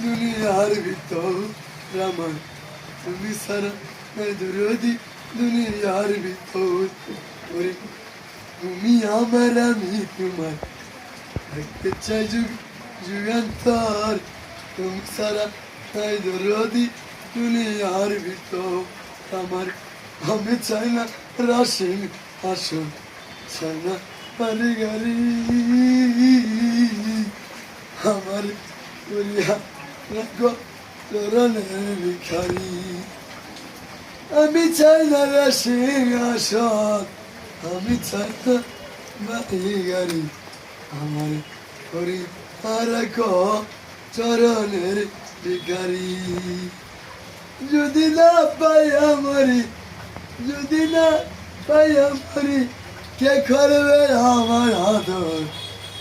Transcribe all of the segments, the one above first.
দুনিয়ার ভিতর আমার তুমি সারা দরদি দুনিয়ার ভিতর ওরে তুমি আমার আমি তোমার দেখতে চাই যুগ যুগান্তর তুমি সারা দরদি দুনিয়ার ভিতর আমার আমি চাই না রাশিন আসন চাই না বাড়ি গাড়ি আমার উলিয়া চরণের ভিখারি আমি চাই না রাশিন আসন আমি চাই না বাড়ি গাড়ি আমার হরি আর চরণের ভিখারি যদি না পাই আমারি যদি না পাই আমারি কে করবে আমার আদর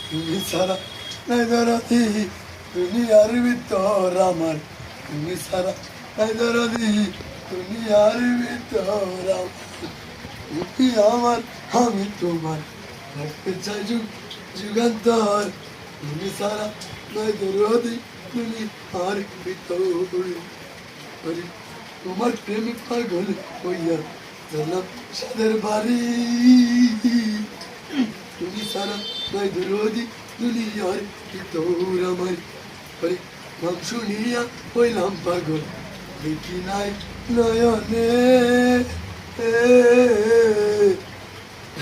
তুমি সারা নাই দরদি দুনিয়ার ভিতর আমার তুমি সারা নাই দরদি দুনিয়ার ভিতর আমার তুমি আমার আমি তোমার রাখতে চাই যুগ যুগান্তর তুমি সারা নাই দরদি দুনিয়ার ভিতর তোমার প্রেমে পাগল হইয়া চলাম সাদের বাড়ি তুমি সারা নাই দরদি দুনিয়ার ভিতর আমার নাম শুনিয়া হইলাম পাগল দেখি নাই নয়নে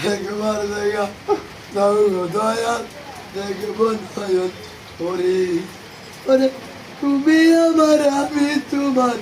একবার দেখা দাও দয়া দেখব নয়ন ওরে ওরে তুমি আমার আমি তোমার